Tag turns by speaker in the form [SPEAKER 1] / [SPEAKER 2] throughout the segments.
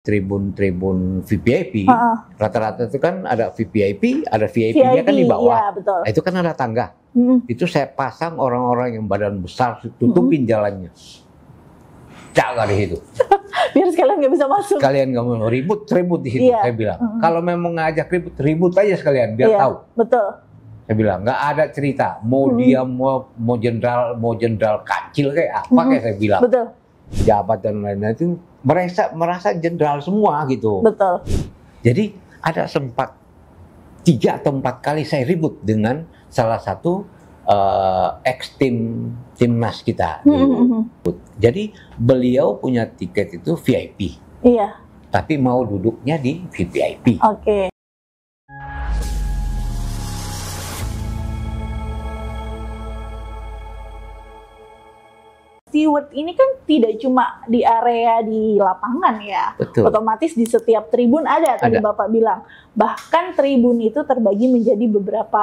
[SPEAKER 1] Tribun VVIP, rata-rata itu kan ada VVIP, ada VIP-nya kan di bawah.
[SPEAKER 2] Ya, betul.
[SPEAKER 1] Itu kan ada tangga. Itu saya pasang orang-orang yang badan besar, tutupin jalannya. Jaga di situ.
[SPEAKER 2] Biar sekalian nggak bisa masuk.
[SPEAKER 1] Kalian nggak mau ribut di situ. Saya bilang, kalau memang ngajak ribut aja sekalian, biar tahu.
[SPEAKER 2] Betul.
[SPEAKER 1] Saya bilang, nggak ada cerita. Mau dia mau jenderal kecil kayak apa kayak saya bilang.
[SPEAKER 2] Betul.
[SPEAKER 1] Jabat dan lain-lain itu merasa jenderal semua gitu.
[SPEAKER 2] Betul.
[SPEAKER 1] Jadi ada sempat 3 atau 4 kali saya ribut dengan salah satu timnas kita. Jadi beliau punya tiket itu VIP.
[SPEAKER 2] Iya.
[SPEAKER 1] Tapi mau duduknya di VVIP.
[SPEAKER 2] Oke. Steward ini kan tidak cuma di area di lapangan ya.
[SPEAKER 1] Betul.
[SPEAKER 2] Otomatis di setiap tribun ada, tadi Bapak bilang. Bahkan tribun itu terbagi menjadi beberapa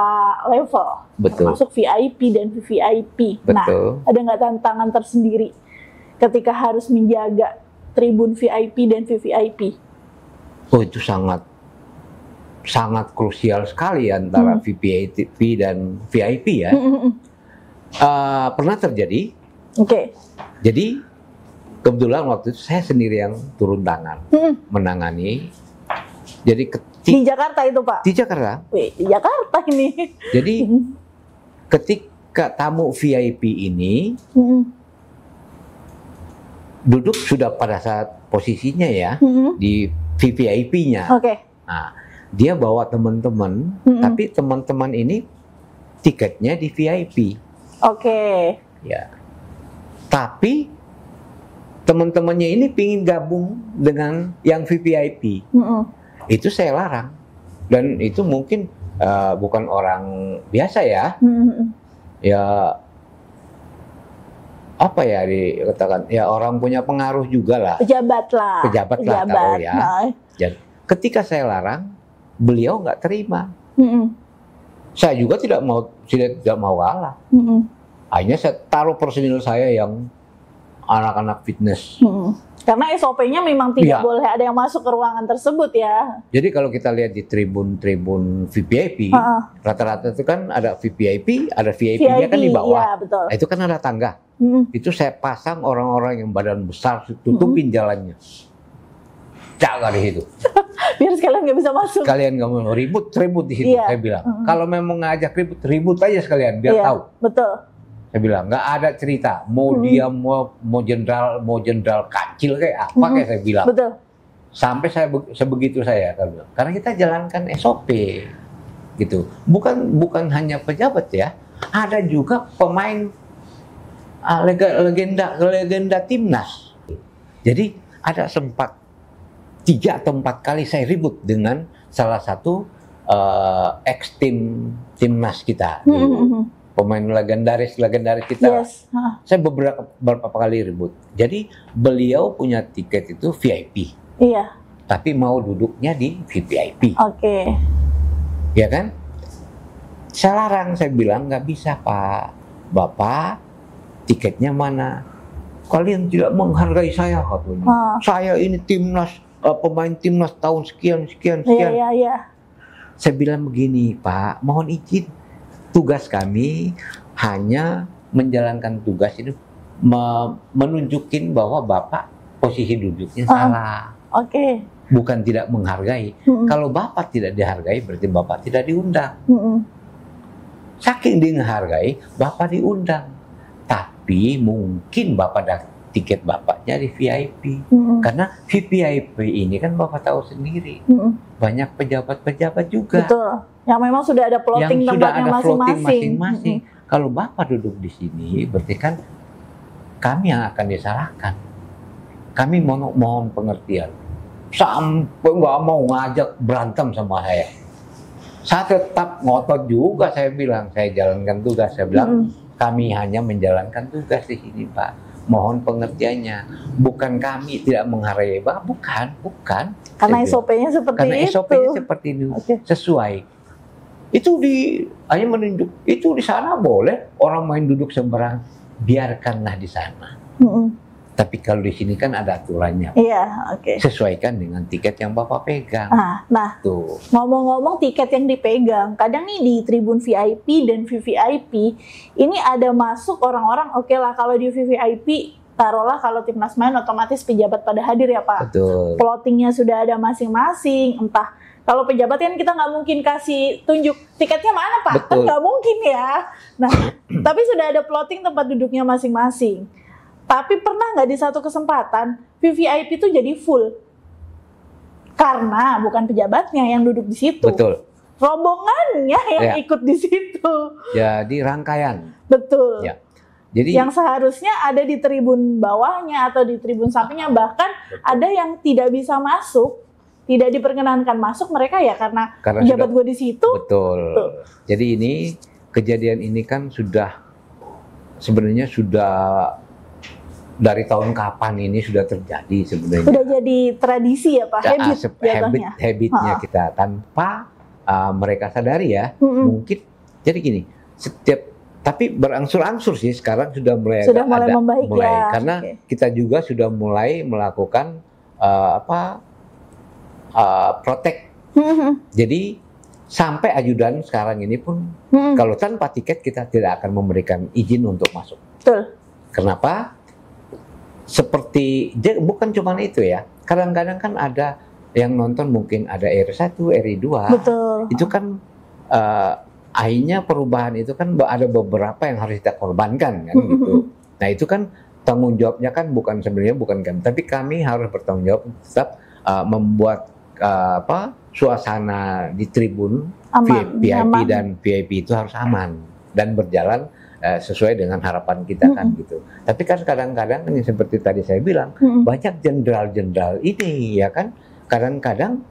[SPEAKER 2] level.
[SPEAKER 1] Betul.
[SPEAKER 2] Termasuk VIP dan VVIP.
[SPEAKER 1] Betul.
[SPEAKER 2] Nah, ada nggak tantangan tersendiri ketika harus menjaga tribun VIP dan VVIP?
[SPEAKER 1] Oh, itu sangat krusial sekali antara VIP dan VIP ya. Pernah terjadi.
[SPEAKER 2] Oke.
[SPEAKER 1] Jadi kebetulan waktu itu saya sendiri yang turun tangan menangani. Jadi
[SPEAKER 2] di Jakarta itu Pak?
[SPEAKER 1] Di Jakarta.
[SPEAKER 2] Wih, di Jakarta ini.
[SPEAKER 1] Jadi ketika tamu VIP ini duduk sudah pada saat posisinya ya di VVIP-nya.
[SPEAKER 2] Oke.
[SPEAKER 1] Nah, dia bawa teman-teman, tapi teman-teman ini tiketnya di VIP.
[SPEAKER 2] Oke.
[SPEAKER 1] Ya. Tapi teman-temannya ini pingin gabung dengan yang VVIP. Itu saya larang. Dan itu mungkin bukan orang biasa ya. Ya apa ya dikatakan? Ya orang punya pengaruh juga lah.
[SPEAKER 2] Pejabat lah.
[SPEAKER 1] Pejabat lah taruh ya. Jadi, ketika saya larang, beliau nggak terima. Saya juga tidak mau kalah. Akhirnya saya taruh personil saya yang anak-anak fitness.
[SPEAKER 2] Karena SOP-nya memang tidak boleh ada yang masuk ke ruangan tersebut ya.
[SPEAKER 1] Jadi kalau kita lihat di tribun VVIP, rata-rata itu kan ada VVIP, ada VIP-nya kan di bawah.
[SPEAKER 2] Ya, betul.
[SPEAKER 1] Itu kan ada tangga. Itu saya pasang orang-orang yang badan besar, tutupin jalannya. Jaga di situ.
[SPEAKER 2] Biar sekalian nggak bisa masuk.
[SPEAKER 1] Kalian nggak mau ribut di situ. Saya bilang, kalau memang ngajak ribut aja sekalian, biar tahu.
[SPEAKER 2] Betul.
[SPEAKER 1] Saya bilang, nggak ada cerita. Mau dia mau jenderal kecil kayak apa kayak saya bilang.
[SPEAKER 2] Betul.
[SPEAKER 1] Sampai sebegitu saya bilang. Karena kita jalankan SOP gitu. Bukan hanya pejabat ya. Ada juga pemain legenda timnas. Jadi ada sempat 3 atau 4 kali saya ribut dengan salah satu timnas kita. Pemain legendaris kita. Saya beberapa kali ribut. Jadi beliau punya tiket itu VIP.
[SPEAKER 2] Iya.
[SPEAKER 1] Tapi mau duduknya di VVIP.
[SPEAKER 2] Oke.
[SPEAKER 1] Ya kan? Saya larang, saya bilang nggak bisa Pak. Bapak tiketnya mana? Kalian tidak menghargai saya katanya. Saya ini timnas, pemain timnas tahun sekian.
[SPEAKER 2] Iya.
[SPEAKER 1] Saya bilang begini Pak, mohon izin. Tugas kami hanya menjalankan tugas itu menunjukin bahwa Bapak posisi duduknya salah.
[SPEAKER 2] Oke.
[SPEAKER 1] Bukan tidak menghargai. Kalau Bapak tidak dihargai berarti Bapak tidak diundang. Saking dia menghargai, Bapak diundang. Tapi mungkin Bapak tiket Bapaknya di VIP. Karena VVIP ini kan Bapak tahu sendiri. Banyak pejabat-pejabat juga.
[SPEAKER 2] Betul. Yang memang sudah ada plotting tempatnya masing-masing.
[SPEAKER 1] Kalau Bapak duduk di sini, berarti kan kami yang akan disalahkan. Kami mohon pengertian. Sampai nggak mau ngajak berantem sama saya. Saya tetap ngotot juga, saya bilang. Saya jalankan tugas. Saya bilang, kami hanya menjalankan tugas di sini, Pak. Mohon pengertiannya. Bukan kami tidak menghargai Bapak. Bukan.
[SPEAKER 2] Karena SOP-nya seperti itu.
[SPEAKER 1] Karena SOP-nya seperti itu. Sesuai. Itu hanya menunjuk, itu di sana boleh orang main duduk sembarang, biarkanlah di sana. Tapi kalau di sini kan ada aturannya.
[SPEAKER 2] Iya, oke.
[SPEAKER 1] Sesuaikan dengan tiket yang Bapak pegang.
[SPEAKER 2] Nah,
[SPEAKER 1] Tuh.
[SPEAKER 2] ngomong-ngomong tiket yang dipegang, kadang nih di tribun VIP dan VVIP, ini ada masuk orang-orang, oke lah kalau di VVIP, taruhlah kalau timnas main otomatis pejabat pada hadir ya Pak.
[SPEAKER 1] Betul.
[SPEAKER 2] Plottingnya sudah ada masing-masing, entah kalau pejabat kan kita nggak mungkin kasih tunjuk tiketnya mana Pak, kan
[SPEAKER 1] Betul.
[SPEAKER 2] nggak mungkin ya. Nah, tapi sudah ada plotting tempat duduknya masing-masing. Tapi pernah nggak di satu kesempatan VVIP itu jadi full? Karena bukan pejabatnya yang duduk di situ.
[SPEAKER 1] Betul.
[SPEAKER 2] Rombongannya yang
[SPEAKER 1] Ya.
[SPEAKER 2] ikut di situ.
[SPEAKER 1] Jadi rangkaian.
[SPEAKER 2] Betul.
[SPEAKER 1] Ya. Jadi
[SPEAKER 2] Yang seharusnya ada di tribun bawahnya atau di tribun sampingnya, bahkan ada yang tidak bisa masuk, tidak diperkenankan masuk mereka ya karena pejabat gue di situ.
[SPEAKER 1] Betul.
[SPEAKER 2] Tuh.
[SPEAKER 1] Jadi ini kejadian ini kan sebenarnya sudah dari tahun kapan ini sudah terjadi sebenarnya.
[SPEAKER 2] Sudah jadi tradisi ya Pak,
[SPEAKER 1] habitnya kita tanpa mereka sadari ya. Mungkin jadi gini, tapi berangsur-angsur sih sekarang sudah mulai
[SPEAKER 2] membaik ya.
[SPEAKER 1] Karena kita juga sudah mulai melakukan protek. Jadi sampai ajudan sekarang ini pun kalau tanpa tiket kita tidak akan memberikan izin untuk masuk.
[SPEAKER 2] Betul.
[SPEAKER 1] Kenapa? Bukan cuma itu ya. Kadang-kadang kan ada yang nonton mungkin ada RI1, RI2.
[SPEAKER 2] Betul.
[SPEAKER 1] Itu kan akhirnya perubahan itu kan ada beberapa yang harus kita korbankan kan gitu. Nah, itu kan tanggung jawabnya kan sebenarnya bukan kami, tapi kami harus bertanggung jawab tetap membuat suasana di tribun VIP dan VIP itu harus aman dan berjalan sesuai dengan harapan kita kan gitu. Tapi kan kadang-kadang ini seperti tadi saya bilang banyak jenderal-jenderal ini ya kan kadang-kadang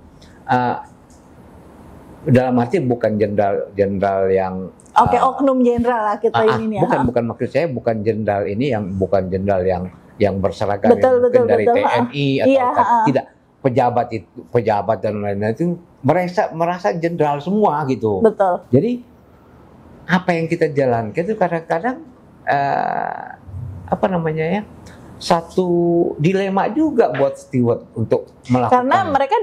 [SPEAKER 1] dalam arti bukan jenderal yang
[SPEAKER 2] oknum jenderal lah kita ini ya.
[SPEAKER 1] Bukan maksud saya bukan jenderal ini bukan jenderal yang berseragam dari TNI atau tidak pejabat dan lain-lain itu merasa jenderal semua gitu.
[SPEAKER 2] Betul.
[SPEAKER 1] Jadi apa yang kita jalankan itu kadang-kadang satu dilema juga buat steward untuk melakukan.
[SPEAKER 2] Karena mereka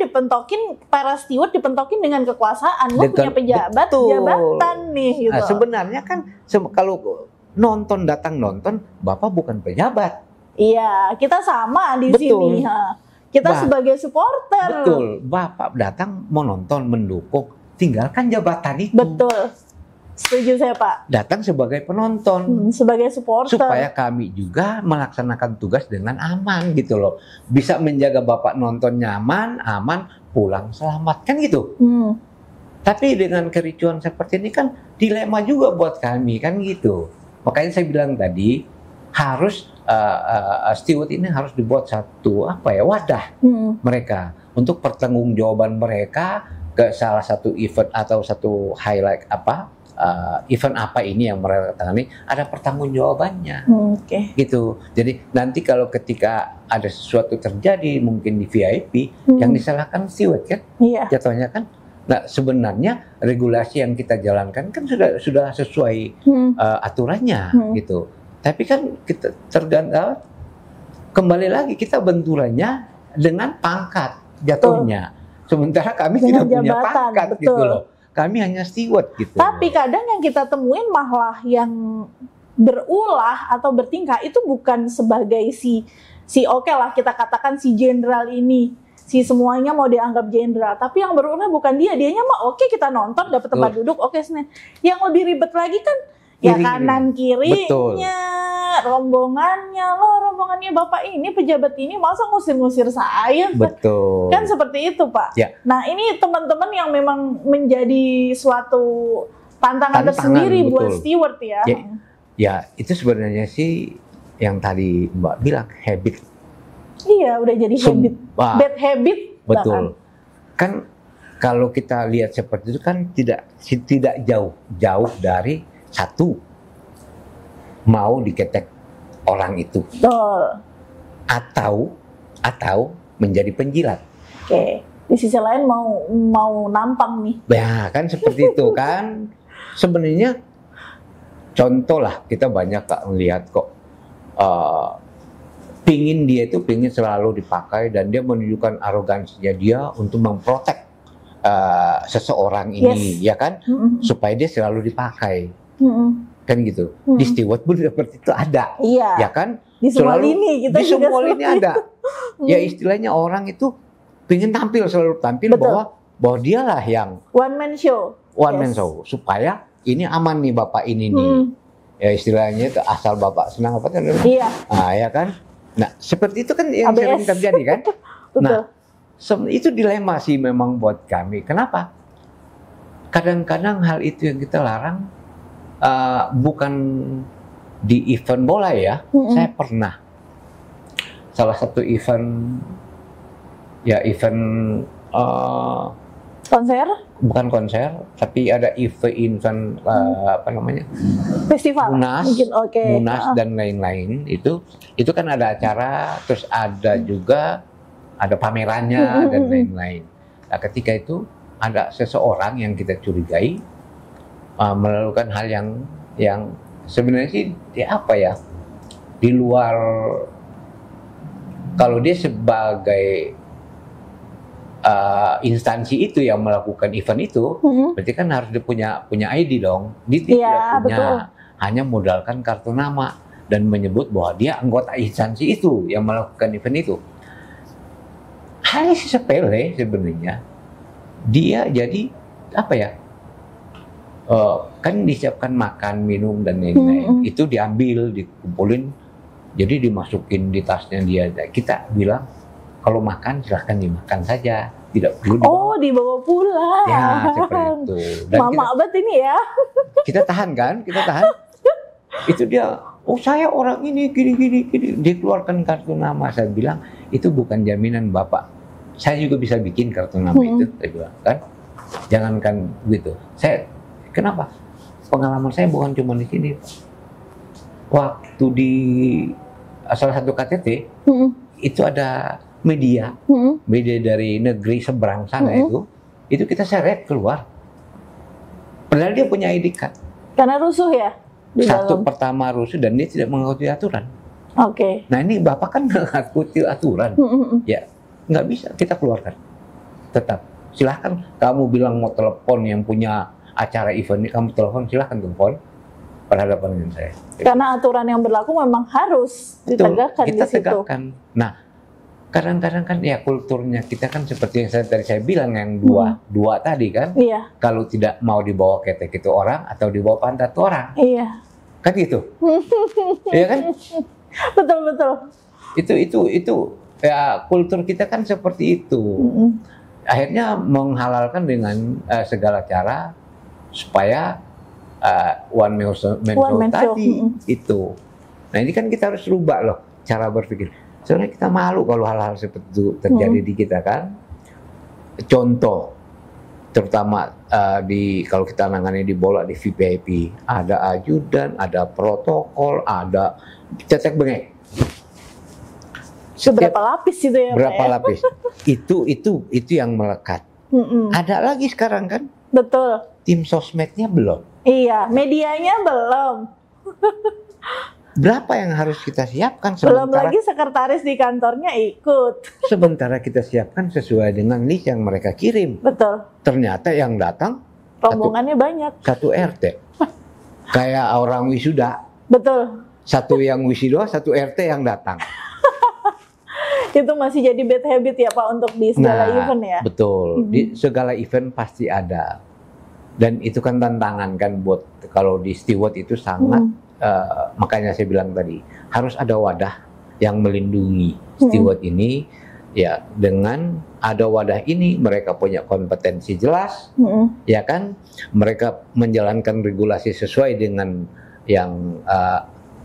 [SPEAKER 2] para steward dipentokin dengan kekuasaan. Gue punya pejabat, jabatan nih gitu.
[SPEAKER 1] Nah, sebenarnya kan kalau datang nonton, Bapak bukan pejabat.
[SPEAKER 2] Iya, kita sama di sini. Kita sebagai supporter.
[SPEAKER 1] Betul, Bapak datang mau nonton, mendukung, tinggalkan jabatan itu.
[SPEAKER 2] Betul. Setuju saya Pak.
[SPEAKER 1] Datang sebagai penonton,
[SPEAKER 2] sebagai supporter,
[SPEAKER 1] supaya kami juga melaksanakan tugas dengan aman gitu loh. Bisa menjaga Bapak nonton nyaman, aman, pulang selamat kan gitu. Tapi dengan kericuan seperti ini kan dilema juga buat kami kan gitu. Makanya saya bilang tadi harus steward ini harus dibuat satu wadah mereka untuk pertanggungjawaban mereka ke salah satu event atau satu highlight event apa ini yang mereka tangani ada pertanggungjawabannya, gitu. Jadi nanti kalau ketika ada sesuatu terjadi mungkin di VIP yang disalahkan steward kan, jatuhnya kan. Nah sebenarnya regulasi yang kita jalankan kan sudah sesuai aturannya, gitu. Tapi kan kita tergantung kembali lagi kita benturannya dengan pangkat jatuhnya. Sementara kami tidak punya pangkat, gitu loh. Kami hanya steward gitu.
[SPEAKER 2] Tapi kadang yang kita temuin malah yang berulah atau bertingkah itu bukan sebagai si oke lah kita katakan si jenderal ini, si semuanya mau dianggap jenderal. Tapi yang berulah bukan dianya mah oke kita nonton dapat tempat duduk oke Senin. Yang lebih ribet lagi kan ya kanan kirinya, rombongannya Bapak ini pejabat ini masa ngusir-ngusir saya.
[SPEAKER 1] Betul.
[SPEAKER 2] Kan seperti itu Pak.
[SPEAKER 1] Ya.
[SPEAKER 2] Nah ini teman-teman yang memang menjadi suatu tantangan tersendiri buat steward ya.
[SPEAKER 1] Ya itu sebenarnya sih yang tadi Mbak bilang habit.
[SPEAKER 2] Iya udah jadi habit, bad habit.
[SPEAKER 1] Betul. Kan kalau kita lihat seperti itu kan tidak jauh dari satu mau diketek orang itu.
[SPEAKER 2] Betul.
[SPEAKER 1] Atau menjadi penjilat.
[SPEAKER 2] Oke. Di sisi lain mau nampang nih.
[SPEAKER 1] Ya kan seperti itu kan. Sebenarnya contoh lah kita banyak melihat kok pingin dia itu pingin selalu dipakai dan dia menunjukkan arogansinya dia untuk memprotek seseorang ini, ya kan, supaya dia selalu dipakai, kan gitu. Di steward pun seperti itu ada,
[SPEAKER 2] Iya.
[SPEAKER 1] ya kan?
[SPEAKER 2] Di semua
[SPEAKER 1] Selalu-
[SPEAKER 2] lini kita
[SPEAKER 1] di
[SPEAKER 2] juga
[SPEAKER 1] semua
[SPEAKER 2] seperti
[SPEAKER 1] lini ada.
[SPEAKER 2] itu.
[SPEAKER 1] Ya istilahnya orang itu pingin tampil, selalu tampil
[SPEAKER 2] Betul.
[SPEAKER 1] bahwa dialah yang
[SPEAKER 2] One man show.
[SPEAKER 1] one man
[SPEAKER 2] Yes.
[SPEAKER 1] show, supaya ini aman nih bapak ini nih. Ya istilahnya itu asal bapak senang apa kan?
[SPEAKER 2] Iya,
[SPEAKER 1] Ya kan? Nah seperti itu kan yang
[SPEAKER 2] ABS.
[SPEAKER 1] sering terjadi kan?
[SPEAKER 2] betul.
[SPEAKER 1] Nah itu dilema sih memang buat kami. Kenapa? Kadang-kadang hal itu yang kita larang bukan di event bola ya. Saya pernah salah satu event
[SPEAKER 2] Konser,
[SPEAKER 1] bukan konser, tapi ada event apa namanya,
[SPEAKER 2] festival.
[SPEAKER 1] Munas,
[SPEAKER 2] Mungkin oke.
[SPEAKER 1] Munas dan lain-lain. Itu kan ada acara, terus ada juga ada pamerannya dan lain-lain. Nah, ketika itu ada seseorang yang kita curigai melakukan hal yang sebenarnya sih apa ya, di luar, kalau dia sebagai instansi itu yang melakukan event itu, berarti kan harus dia punya ID dong. Dia
[SPEAKER 2] Iya,
[SPEAKER 1] tidak punya,
[SPEAKER 2] betul.
[SPEAKER 1] hanya modalkan kartu nama dan menyebut bahwa dia anggota instansi itu yang melakukan event itu. Hal yang sepele sebenarnya. Dia jadi apa ya? Kan disiapkan makan, minum dan lain-lain. Itu diambil, dikumpulin, jadi dimasukin di tasnya dia. Kita bilang kalau makan silahkan dimakan saja, tidak perlu dibawa.
[SPEAKER 2] Oh, dibawa pulang.
[SPEAKER 1] Ya seperti itu. Dan
[SPEAKER 2] Mama banget ini ya.
[SPEAKER 1] kita tahan kan, kita tahan. Itu dia, oh saya orang ini gini. Dikeluarkan kartu nama. Saya bilang itu bukan jaminan bapak. Saya juga bisa bikin kartu nama itu. Saya bilang kan, jangankan begitu. Kenapa? Pengalaman saya bukan cuma di sini. Waktu di salah satu KTT itu ada media dari negeri seberang sana itu kita seret keluar. Padahal dia punya ID card.
[SPEAKER 2] Karena rusuh ya di
[SPEAKER 1] Satu
[SPEAKER 2] dalam.
[SPEAKER 1] pertama rusuh dan dia tidak mengikuti aturan.
[SPEAKER 2] Oke.
[SPEAKER 1] Nah ini bapak kan nggak mengikuti aturan, ya nggak bisa kita keluarkan. Tetap silahkan kamu bilang mau telepon yang punya acara event ini, kamu telepon, silahkan telepon berhadapan dengan saya.
[SPEAKER 2] Karena aturan yang berlaku memang harus ditegakkan
[SPEAKER 1] kita
[SPEAKER 2] di situ.
[SPEAKER 1] tegakkan. Nah kadang-kadang kan ya kulturnya kita kan seperti yang tadi saya bilang yang dua tadi kan.
[SPEAKER 2] Iya.
[SPEAKER 1] Kalau tidak mau dibawa ketek itu orang atau dibawa pantat orang,
[SPEAKER 2] Iya.
[SPEAKER 1] kan gitu. Iya kan?
[SPEAKER 2] Betul.
[SPEAKER 1] Itu ya kultur kita kan seperti itu. Akhirnya menghalalkan dengan segala cara supaya one man show tadi itu. Nah ini kan kita harus rubah loh cara berpikir. Soalnya kita malu kalau hal-hal seperti itu terjadi di kita kan. Contoh, terutama kalau kita nangani di bola di VIP, ada ajudan, ada protokol, ada cetek bengek.
[SPEAKER 2] Berapa lapis itu ya,
[SPEAKER 1] berapa
[SPEAKER 2] Pak ya?
[SPEAKER 1] lapis? Itu yang melekat. Ada lagi sekarang kan?
[SPEAKER 2] Betul.
[SPEAKER 1] Tim sosmednya belum.
[SPEAKER 2] Iya, medianya belum.
[SPEAKER 1] Berapa yang harus kita siapkan
[SPEAKER 2] Belum lagi sekretaris di kantornya ikut.
[SPEAKER 1] sementara kita siapkan sesuai dengan list yang mereka kirim.
[SPEAKER 2] Betul.
[SPEAKER 1] Ternyata yang datang
[SPEAKER 2] Rombongannya banyak.
[SPEAKER 1] satu RT. Kayak orang wisuda.
[SPEAKER 2] Betul.
[SPEAKER 1] Satu yang wisuda, satu RT yang datang.
[SPEAKER 2] Itu masih jadi bad habit ya Pak untuk di segala event ya?
[SPEAKER 1] Betul. Di segala event pasti ada. Dan itu kan tantangan kan buat kalau di steward itu sangat makanya saya bilang tadi harus ada wadah yang melindungi steward ini ya. Dengan ada wadah ini mereka punya kompetensi jelas, ya kan, mereka menjalankan regulasi sesuai dengan yang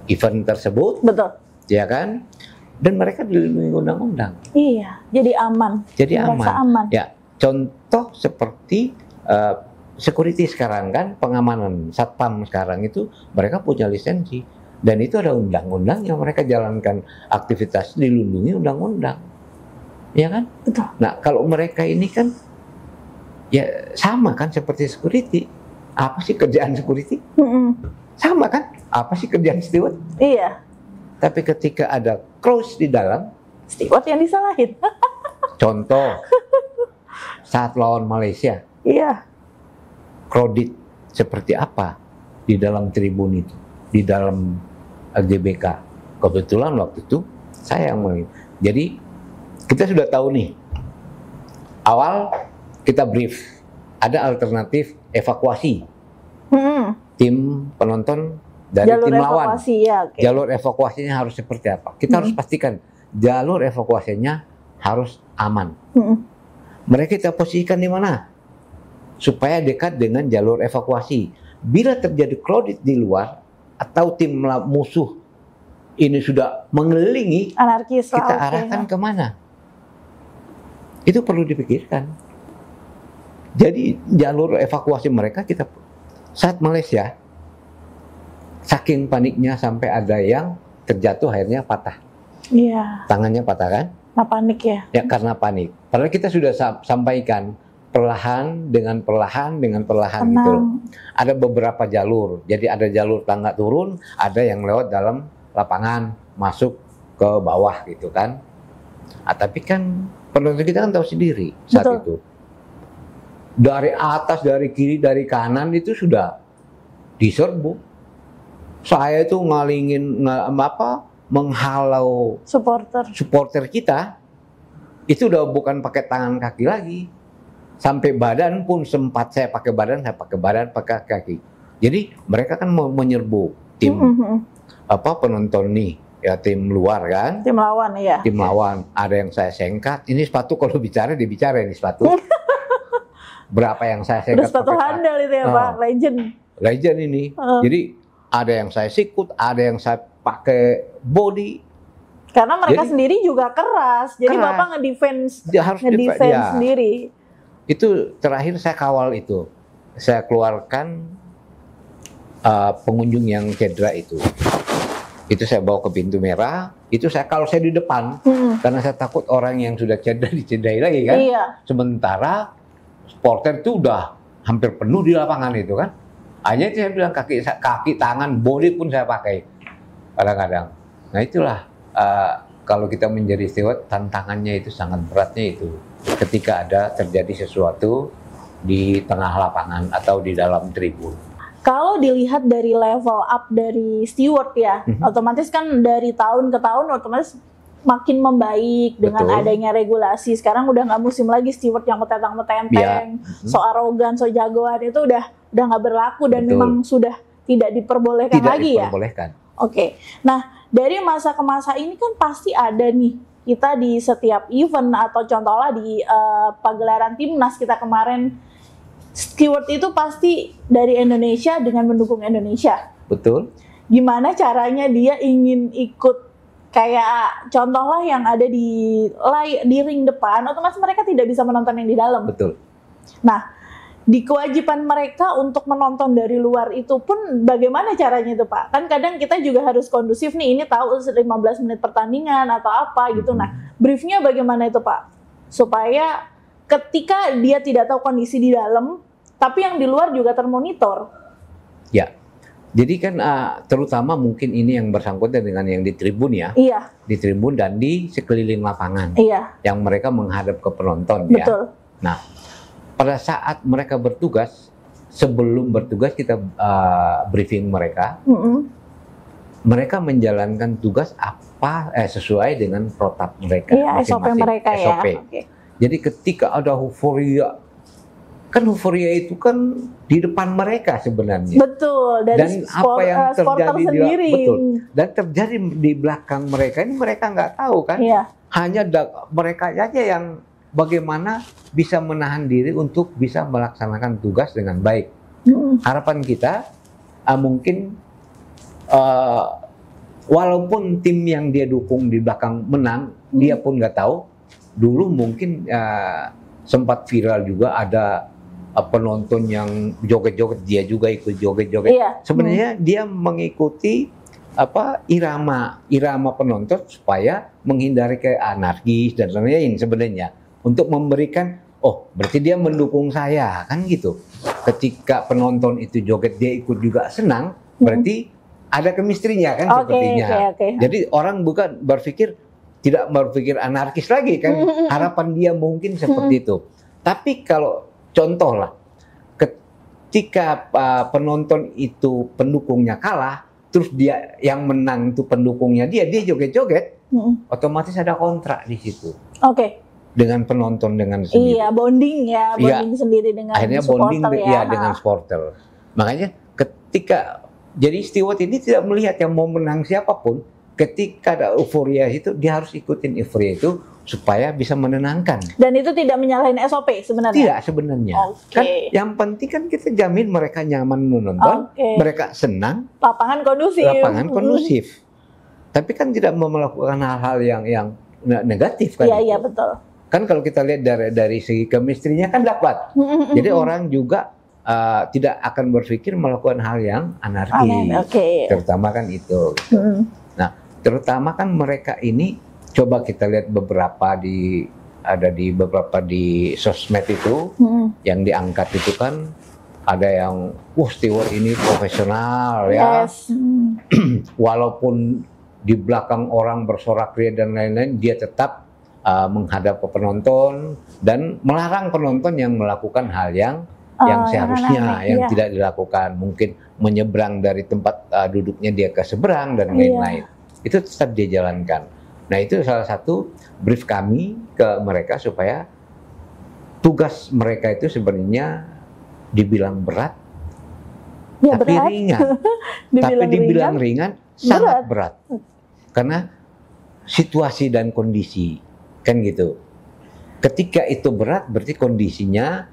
[SPEAKER 1] event tersebut,
[SPEAKER 2] betul,
[SPEAKER 1] ya kan, dan mereka dilindungi undang-undang.
[SPEAKER 2] Iya, jadi aman.
[SPEAKER 1] Jadi
[SPEAKER 2] aman.
[SPEAKER 1] Ya, contoh seperti security sekarang kan, pengamanan satpam sekarang itu mereka punya lisensi dan itu ada undang-undang yang mereka jalankan aktivitas dilindungi undang-undang, ya kan?
[SPEAKER 2] Betul.
[SPEAKER 1] Nah kalau mereka ini kan ya sama kan seperti security. Apa sih kerjaan security? Sama kan? Apa sih kerjaan steward?
[SPEAKER 2] Iya.
[SPEAKER 1] Tapi ketika ada close di dalam,
[SPEAKER 2] steward yang disalahin.
[SPEAKER 1] contoh saat lawan Malaysia,
[SPEAKER 2] Iya.
[SPEAKER 1] kredit seperti apa di dalam tribun itu, di dalam GBK. Kebetulan waktu itu saya yang main. Jadi kita sudah tahu nih, awal kita brief, ada alternatif evakuasi tim penonton dari
[SPEAKER 2] Jalur
[SPEAKER 1] tim lawan.
[SPEAKER 2] evakuasi, ya. Oke.
[SPEAKER 1] Jalur evakuasinya harus seperti apa? Kita harus pastikan jalur evakuasinya harus aman. Mereka kita posisikan di mana? Supaya dekat dengan jalur evakuasi. Bila terjadi crowded di luar atau tim musuh ini sudah mengelilingi,
[SPEAKER 2] Anarkis lah,
[SPEAKER 1] kita
[SPEAKER 2] oke.
[SPEAKER 1] arahkan kemana? Itu perlu dipikirkan. Jadi jalur evakuasi mereka kita saat Malaysia, saking paniknya sampai ada yang terjatuh akhirnya patah.
[SPEAKER 2] Iya.
[SPEAKER 1] Tangannya patah kan?
[SPEAKER 2] Nah, panik ya.
[SPEAKER 1] Ya karena panik. Padahal kita sudah sampaikan perlahan dengan perlahan gitu loh. Ada beberapa jalur. Jadi ada jalur tangga turun, ada yang lewat dalam lapangan masuk ke bawah gitu kan. Tapi kan penonton kita kan tahu sendiri saat
[SPEAKER 2] Betul.
[SPEAKER 1] itu. Dari atas, dari kiri, dari kanan itu sudah diserbu. Saya itu menghalau supporter kita itu udah bukan pakai tangan kaki lagi, sampai badan pun sempat saya pakai badan pakai kaki. Jadi mereka kan mau menyerbu tim penonton nih ya, tim luar kan,
[SPEAKER 2] Tim lawan ya.
[SPEAKER 1] tim lawan. Ada yang saya sengkat, ini sepatu kalau bicara dibicara ini sepatu. Berapa yang saya
[SPEAKER 2] Udah
[SPEAKER 1] sengkat
[SPEAKER 2] sepatu
[SPEAKER 1] pakai
[SPEAKER 2] handal itu ya Pak, legend.
[SPEAKER 1] ini. Jadi ada yang saya sikut, ada yang saya pakai body.
[SPEAKER 2] Karena mereka
[SPEAKER 1] Jadi-
[SPEAKER 2] sendiri juga keras. Jadi
[SPEAKER 1] Keras.
[SPEAKER 2] Bapak ngedefense
[SPEAKER 1] Dia harus
[SPEAKER 2] ngedefense
[SPEAKER 1] ya.
[SPEAKER 2] sendiri.
[SPEAKER 1] Itu terakhir saya kawal itu. Saya keluarkan pengunjung yang cedera itu. Itu saya bawa ke pintu merah. Itu kalau saya di depan, karena saya takut orang yang sudah cedera dicederai lagi kan.
[SPEAKER 2] Iya.
[SPEAKER 1] Sementara supporter itu udah hampir penuh di lapangan itu kan. Hanya itu saya bilang kaki, tangan, body pun saya pakai kadang-kadang. Nah itulah kalau kita menjadi steward, tantangannya itu sangat beratnya itu ketika ada terjadi sesuatu di tengah lapangan atau di dalam tribun.
[SPEAKER 2] Kalau dilihat dari level up dari steward ya, otomatis kan dari tahun ke tahun otomatis makin membaik dengan
[SPEAKER 1] Betul.
[SPEAKER 2] adanya regulasi. Sekarang udah nggak musim lagi steward yang metentang-metenteng, so arogan, so jagoan, itu udah nggak berlaku dan
[SPEAKER 1] Betul.
[SPEAKER 2] memang sudah tidak diperbolehkan
[SPEAKER 1] Tidak
[SPEAKER 2] lagi
[SPEAKER 1] diperbolehkan.
[SPEAKER 2] ya. Oke. Nah, dari masa ke masa ini kan pasti ada nih, kita di setiap event atau contohnya di pagelaran timnas kita kemarin, steward itu pasti dari Indonesia dengan mendukung Indonesia.
[SPEAKER 1] Betul.
[SPEAKER 2] Gimana caranya dia ingin ikut kayak contohnya yang ada di ring depan, otomatis mereka tidak bisa menonton yang di dalam.
[SPEAKER 1] Betul.
[SPEAKER 2] Nah, di kewajiban mereka untuk menonton dari luar itu pun bagaimana caranya itu Pak? Kan kadang kita juga harus kondusif nih, ini tahu 15 menit pertandingan atau apa gitu. Nah, briefnya bagaimana itu Pak? Supaya ketika dia tidak tahu kondisi di dalam, tapi yang di luar juga termonitor.
[SPEAKER 1] Ya. Jadi kan terutama mungkin ini yang bersangkutan dengan yang di tribun ya.
[SPEAKER 2] Iya,
[SPEAKER 1] Di tribun dan di sekeliling lapangan.
[SPEAKER 2] iya,
[SPEAKER 1] Yang mereka menghadap ke penonton ya.
[SPEAKER 2] betul.
[SPEAKER 1] Nah, pada saat mereka bertugas, sebelum bertugas kita briefing mereka, mereka menjalankan tugas sesuai dengan protap mereka.
[SPEAKER 2] Iya, SOP
[SPEAKER 1] masing-masing.
[SPEAKER 2] mereka ya.
[SPEAKER 1] SOP.
[SPEAKER 2] Oke.
[SPEAKER 1] Jadi ketika ada euforia, kan euforia itu kan di depan mereka sebenarnya.
[SPEAKER 2] Betul, dari
[SPEAKER 1] Dan apa yang
[SPEAKER 2] supporter
[SPEAKER 1] terjadi
[SPEAKER 2] sendiri.
[SPEAKER 1] betul. Dan terjadi di belakang mereka ini mereka nggak tahu kan.
[SPEAKER 2] Iya,
[SPEAKER 1] Hanya mereka aja yang bagaimana bisa menahan diri untuk bisa melaksanakan tugas dengan baik. Harapan kita mungkin walaupun tim yang dia dukung di belakang menang, dia pun nggak tahu. Dulu mungkin sempat viral juga ada penonton yang joget-joget, dia juga ikut joget-joget.
[SPEAKER 2] Iya.
[SPEAKER 1] Sebenarnya dia mengikuti irama penonton supaya menghindari ke anarkis dan lain-lain sebenarnya, untuk memberikan berarti dia mendukung saya kan gitu. Ketika penonton itu joget dia ikut juga senang, berarti ada kemistrinya kan
[SPEAKER 2] Oke,
[SPEAKER 1] sepertinya.
[SPEAKER 2] oke.
[SPEAKER 1] Jadi orang bukan tidak berpikir anarkis lagi kan. Harapan dia mungkin seperti itu. Tapi kalau contoh lah, ketika penonton itu pendukungnya kalah, terus dia yang menang itu pendukungnya dia joget-joget, otomatis ada kontrak di situ.
[SPEAKER 2] Oke.
[SPEAKER 1] Dengan penonton dengan sendiri.
[SPEAKER 2] Iya, bonding sendiri dengan
[SPEAKER 1] akhirnya
[SPEAKER 2] supporter
[SPEAKER 1] bonding dengan supporter. Makanya ketika jadi steward ini tidak melihat yang mau menang siapapun, ketika ada euforia itu dia harus ikutin euforia itu supaya bisa menenangkan.
[SPEAKER 2] Dan itu tidak menyalahin SOP sebenarnya.
[SPEAKER 1] Tidak sebenarnya. Kan yang penting kan kita jamin mereka nyaman menonton, mereka senang,
[SPEAKER 2] lapangan kondusif.
[SPEAKER 1] Tapi kan tidak melakukan hal-hal yang negatif kan.
[SPEAKER 2] Iya, betul.
[SPEAKER 1] Kan kalau kita lihat dari segi kemistrinya kan dapat. Jadi orang juga tidak akan berpikir melakukan hal yang anarkis. Terutama kan itu. Nah, terutama kan mereka ini coba kita lihat beberapa di sosmed itu yang diangkat itu kan ada yang steward ini profesional ya. Walaupun di belakang orang bersorak-ria dan lain-lain, dia tetap menghadap ke penonton dan melarang penonton yang melakukan hal yang seharusnya tidak dilakukan, mungkin menyeberang dari tempat duduknya dia ke seberang dan lain-lain. Itu tetap dia jalankan. Nah, itu salah satu brief kami ke mereka supaya tugas mereka itu sebenarnya dibilang berat, tapi ringan. Tapi dibilang ringan sangat berat. Karena situasi dan kondisi kan gitu. Ketika itu berat berarti kondisinya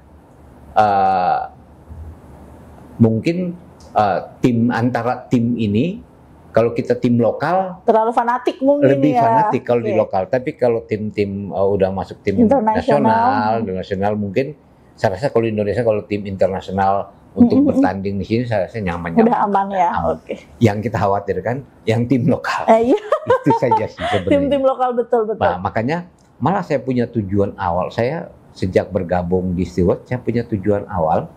[SPEAKER 1] mungkin antara tim ini, kalau kita tim lokal
[SPEAKER 2] terlalu fanatik mungkin
[SPEAKER 1] lebih fanatik kalau di lokal. Tapi kalau tim-tim udah masuk tim nasional mungkin saya rasa kalau di Indonesia kalau tim internasional untuk bertanding di sini saya rasa nyaman.
[SPEAKER 2] Udah aman ya.
[SPEAKER 1] Yang kita khawatirkan yang tim lokal. Itu saja sih sebenarnya.
[SPEAKER 2] Tim lokal betul.
[SPEAKER 1] Nah, makanya malah saya punya tujuan awal. Saya sejak bergabung di Steward, saya punya tujuan awal.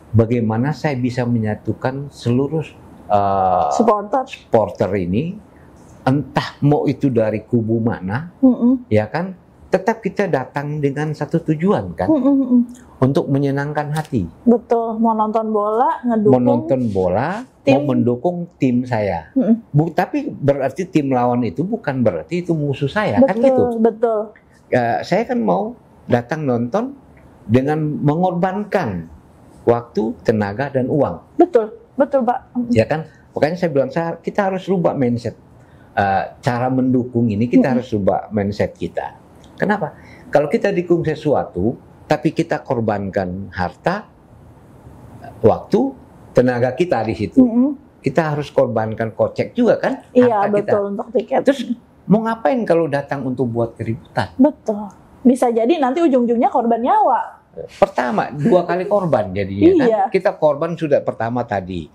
[SPEAKER 1] Bagaimana saya bisa menyatukan seluruh supporter ini, entah mau itu dari kubu mana, ya kan, tetap kita datang dengan satu tujuan kan, untuk menyenangkan hati.
[SPEAKER 2] Betul, mau nonton bola,
[SPEAKER 1] mau mendukung tim saya. Tapi berarti tim lawan itu bukan berarti itu musuh saya, kan gitu.
[SPEAKER 2] Betul.
[SPEAKER 1] Saya kan mau datang nonton dengan mengorbankan waktu, tenaga, dan uang.
[SPEAKER 2] Betul Pak.
[SPEAKER 1] Ya kan, makanya saya bilang kita harus rubah mindset. Cara mendukung ini kita harus rubah mindset kita. Kenapa? Kalau kita dukung sesuatu, tapi kita korbankan harta, waktu, tenaga kita di situ. Kita harus korbankan kocek juga kan?
[SPEAKER 2] Iya, betul, untuk tiket.
[SPEAKER 1] Terus mau ngapain kalau datang untuk buat keributan?
[SPEAKER 2] Betul. Bisa jadi nanti ujung-ujungnya korban nyawa.
[SPEAKER 1] Pertama, 2 kali korban jadinya kan? Kita korban sudah pertama tadi.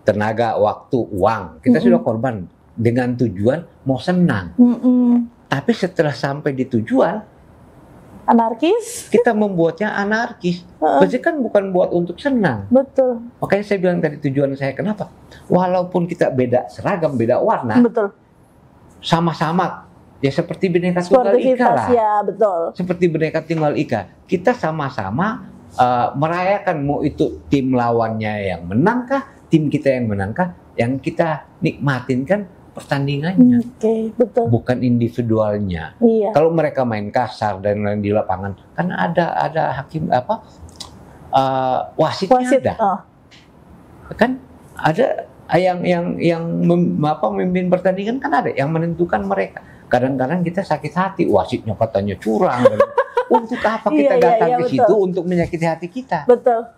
[SPEAKER 1] Tenaga, waktu, uang. Kita sudah korban dengan tujuan mau senang. Tapi setelah sampai di tujuan,
[SPEAKER 2] anarkis.
[SPEAKER 1] Kita membuatnya anarkis. Berarti kan bukan buat untuk senang.
[SPEAKER 2] Betul.
[SPEAKER 1] Makanya saya bilang tadi tujuan saya kenapa? Walaupun kita beda seragam, beda warna.
[SPEAKER 2] Betul.
[SPEAKER 1] Sama-sama. Ya seperti Bhinneka Tunggal Ika lah.
[SPEAKER 2] Ya, betul.
[SPEAKER 1] Seperti Bhinneka Tunggal Ika. Kita sama-sama merayakan, mau itu tim lawannya yang menangkah, tim kita yang menangkah, yang kita nikmatin kan pertandingannya,
[SPEAKER 2] betul.
[SPEAKER 1] Bukan individualnya. Kalau mereka main kasar dan lain di lapangan, kan ada hakim wasitnya ada, kan ada yang memimpin pertandingan kan ada yang menentukan mereka. Kadang-kadang kita sakit hati, wasitnya katanya curang. Untuk apa kita datang ke situ untuk menyakiti hati kita?
[SPEAKER 2] Betul.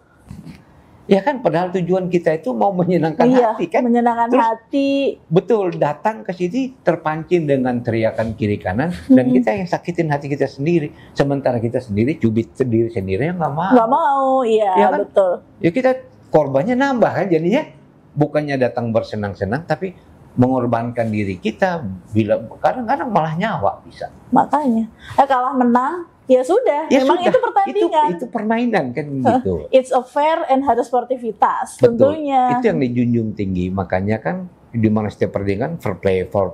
[SPEAKER 1] Ya kan, padahal tujuan kita itu mau menyenangkan hati kan?
[SPEAKER 2] Menyenangkan hati.
[SPEAKER 1] Betul, datang ke sini terpancing dengan teriakan kiri kanan dan kita yang sakitin hati kita sendiri. Sementara kita sendiri cubit sendiri yang nggak mau.
[SPEAKER 2] Nggak mau, ya kan? Betul.
[SPEAKER 1] Ya kita korbannya nambah kan jadinya. Bukannya datang bersenang-senang tapi mengorbankan diri kita, bila kadang-kadang malah nyawa bisa.
[SPEAKER 2] Makanya, kalah menang. Ya sudah, memang itu pertandingan.
[SPEAKER 1] Itu permainan kan gitu.
[SPEAKER 2] It's a fair and harus sportivitas tentunya.
[SPEAKER 1] Itu yang dijunjung tinggi. Makanya kan di mana setiap pertandingan fair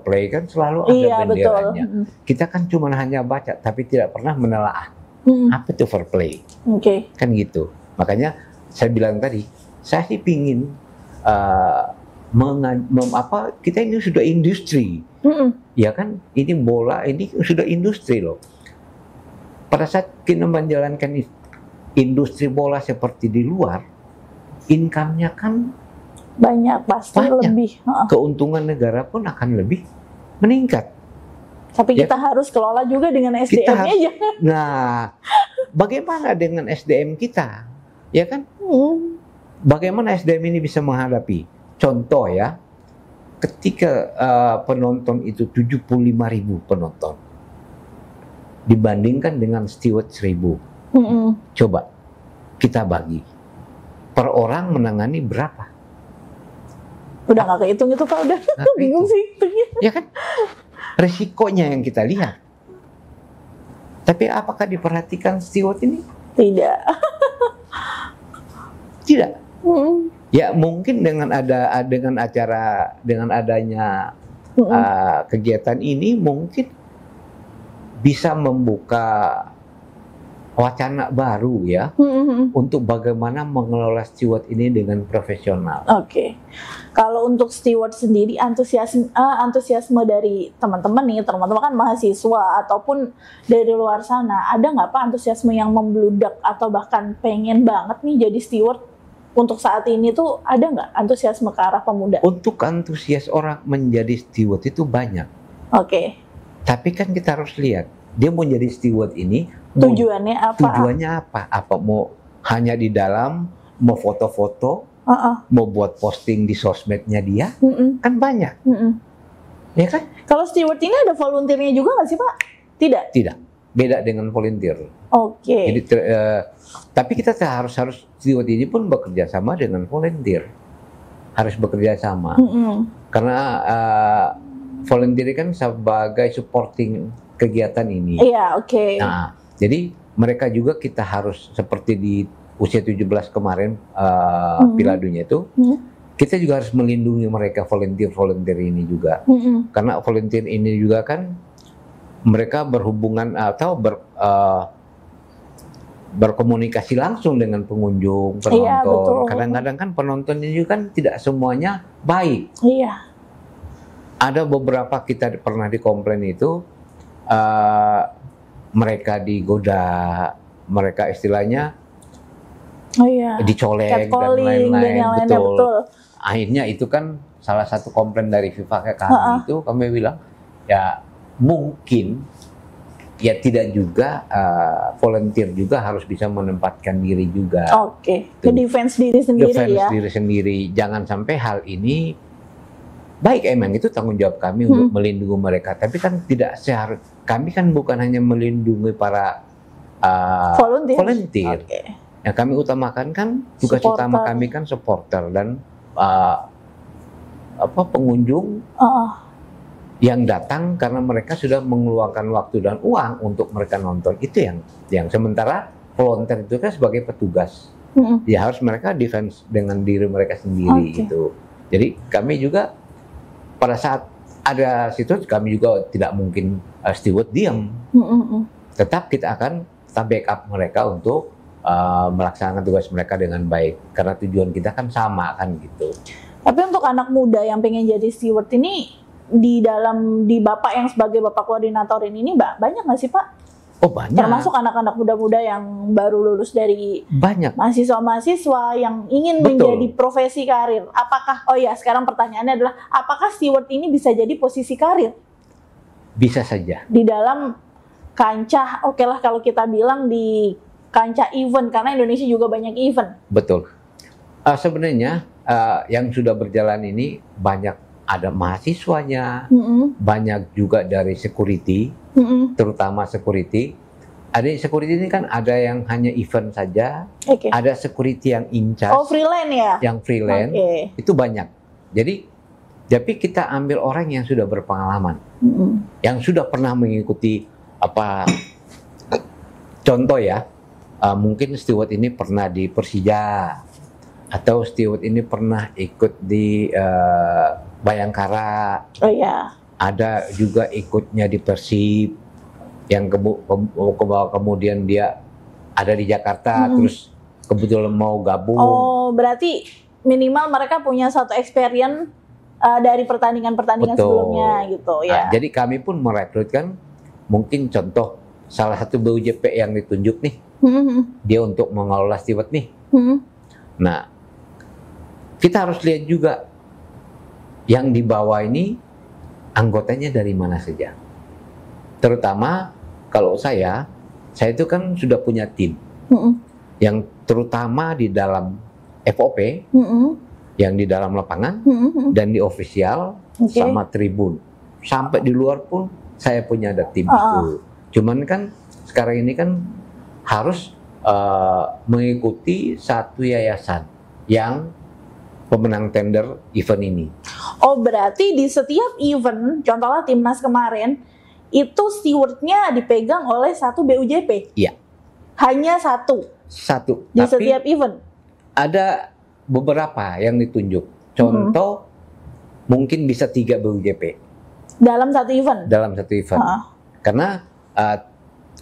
[SPEAKER 1] play kan selalu ada
[SPEAKER 2] Iya, betul.
[SPEAKER 1] benderanya. Kita kan cuma hanya baca tapi tidak pernah menelaah apa itu fair play.
[SPEAKER 2] Oke.
[SPEAKER 1] Kan gitu. Makanya saya bilang tadi, saya sih pingin kita ini sudah industri. Ya kan, ini bola ini sudah industri loh. Pada saat kita menjalankan industri bola seperti di luar, income-nya kan
[SPEAKER 2] banyak, pasti
[SPEAKER 1] banyak.
[SPEAKER 2] lebih.
[SPEAKER 1] Keuntungan negara pun akan lebih meningkat.
[SPEAKER 2] Tapi
[SPEAKER 1] Ya.
[SPEAKER 2] kita harus kelola juga dengan
[SPEAKER 1] Kita
[SPEAKER 2] SDM-nya
[SPEAKER 1] harus-
[SPEAKER 2] aja.
[SPEAKER 1] Nah, bagaimana dengan SDM kita? Ya kan? Bagaimana SDM ini bisa menghadapi? Contoh ya, ketika penonton itu 75.000 penonton dibandingkan dengan steward 1.000, coba kita bagi per orang menangani berapa?
[SPEAKER 2] Udah nggak kehitung itu Pak, udah
[SPEAKER 1] Nggak
[SPEAKER 2] bingung
[SPEAKER 1] kehitung.
[SPEAKER 2] sih hitungnya.
[SPEAKER 1] Ya kan? Resikonya yang kita lihat. Tapi apakah diperhatikan steward ini?
[SPEAKER 2] Tidak.
[SPEAKER 1] Tidak.
[SPEAKER 2] Mm-mm.
[SPEAKER 1] Ya mungkin dengan adanya kegiatan ini mungkin bisa membuka wacana baru ya untuk bagaimana mengelola steward ini dengan profesional.
[SPEAKER 2] Oke. Kalau untuk steward sendiri, antusiasme dari teman-teman nih, teman-teman kan mahasiswa ataupun dari luar sana, ada nggak Pak antusiasme yang membludak atau bahkan pengen banget nih jadi steward untuk saat ini tuh, ada nggak antusiasme ke arah pemuda?
[SPEAKER 1] Untuk antusias orang menjadi steward itu banyak.
[SPEAKER 2] Oke.
[SPEAKER 1] Tapi kan kita harus lihat, dia mau jadi steward ini
[SPEAKER 2] Tujuannya apa?
[SPEAKER 1] tujuannya apa? Apa mau hanya di dalam, mau foto-foto, mau buat posting di sosmednya dia? Kan banyak, ya kan?
[SPEAKER 2] Kalau steward ini ada volunteernya juga nggak sih Pak? Tidak.
[SPEAKER 1] Tidak, beda dengan volunteer.
[SPEAKER 2] Oke.
[SPEAKER 1] Jadi, tapi kita harus steward ini pun bekerja sama dengan volunteer, harus bekerja sama. Karena volunteer kan sebagai supporting kegiatan ini.
[SPEAKER 2] Iya, oke.
[SPEAKER 1] Nah, jadi mereka juga kita harus seperti di usia 17 kemarin Piala Dunia itu, kita juga harus melindungi mereka volunteer ini juga. Karena volunteer ini juga kan mereka berhubungan atau berkomunikasi langsung dengan pengunjung, penonton.
[SPEAKER 2] Iya, betul.
[SPEAKER 1] Kadang-kadang kan penontonnya juga kan tidak semuanya baik.
[SPEAKER 2] Iya.
[SPEAKER 1] Ada beberapa kita pernah dikomplain itu mereka digoda, mereka istilahnya dicolek dan
[SPEAKER 2] Catcalling dan
[SPEAKER 1] lain-lain.
[SPEAKER 2] yang lainnya, betul.
[SPEAKER 1] Akhirnya itu kan salah satu komplain dari FIFA ke kami itu, kami bilang ya mungkin ya tidak juga volunteer juga harus bisa menempatkan diri juga.
[SPEAKER 2] Oke. Defense diri sendiri
[SPEAKER 1] Defense
[SPEAKER 2] ya.
[SPEAKER 1] diri sendiri. Jangan sampai hal ini baik, emang itu tanggung jawab kami untuk melindungi mereka. Tapi kan tidak seharusnya, kami kan bukan hanya melindungi para volunteer.
[SPEAKER 2] Oke.
[SPEAKER 1] Yang kami utamakan kan tugas utama kami kan supporter dan pengunjung yang datang karena mereka sudah mengeluarkan waktu dan uang untuk mereka nonton. Itu yang sementara volunteer itu kan sebagai petugas. Ya harus mereka defense dengan diri mereka sendiri gitu. Jadi kami juga pada saat ada situ kami juga tidak mungkin steward diam. Tetap kita akan backup mereka untuk melaksanakan tugas mereka dengan baik karena tujuan kita kan sama kan gitu.
[SPEAKER 2] Tapi untuk anak muda yang pengen jadi steward ini di Bapak yang sebagai Bapak koordinator ini banyak nggak sih Pak?
[SPEAKER 1] Oh banyak.
[SPEAKER 2] Termasuk anak-anak muda-muda yang baru lulus dari
[SPEAKER 1] banyak
[SPEAKER 2] mahasiswa-mahasiswa yang ingin
[SPEAKER 1] Betul.
[SPEAKER 2] menjadi profesi karir. Apakah, sekarang pertanyaannya adalah, apakah steward ini bisa jadi posisi karir?
[SPEAKER 1] Bisa saja.
[SPEAKER 2] Di dalam kancah, oke lah kalau kita bilang di kancah event, karena Indonesia juga banyak event.
[SPEAKER 1] Betul. Sebenarnya yang sudah berjalan ini banyak ada mahasiswanya, banyak juga dari security, terutama security. Ada security ini kan ada yang hanya event saja, ada security yang in charge,
[SPEAKER 2] freelance ya?
[SPEAKER 1] yang freelance, itu banyak. Jadi, tapi kita ambil orang yang sudah berpengalaman, yang sudah pernah mengikuti contoh ya, mungkin steward ini pernah di Persija, atau steward ini pernah ikut di Bayangkara,
[SPEAKER 2] Oh ya.
[SPEAKER 1] ada juga ikutnya di Persib, yang kemudian dia ada di Jakarta, terus kebetulan mau gabung.
[SPEAKER 2] Oh, berarti minimal mereka punya satu experience dari pertandingan-pertandingan
[SPEAKER 1] Betul.
[SPEAKER 2] sebelumnya gitu ya.
[SPEAKER 1] Nah, jadi kami pun merekrutkan, mungkin contoh salah satu BUJP yang ditunjuk nih, dia untuk mengelola steward nih. Nah, kita harus lihat juga yang di bawah ini anggotanya dari mana saja. Terutama kalau saya itu kan sudah punya tim yang terutama di dalam FOP, yang di dalam lapangan dan di official sama tribun. Sampai di luar pun saya punya ada tim itu. Cuman kan sekarang ini kan harus mengikuti satu yayasan yang pemenang tender event ini.
[SPEAKER 2] Oh, berarti di setiap event, contohnya Timnas kemarin, itu stewardnya dipegang oleh satu BUJP?
[SPEAKER 1] Iya.
[SPEAKER 2] Hanya satu?
[SPEAKER 1] Satu.
[SPEAKER 2] Di
[SPEAKER 1] Tapi
[SPEAKER 2] setiap event?
[SPEAKER 1] ada beberapa yang ditunjuk. Contoh, mungkin bisa 3 BUJP.
[SPEAKER 2] Dalam satu event?
[SPEAKER 1] Dalam satu event. Karena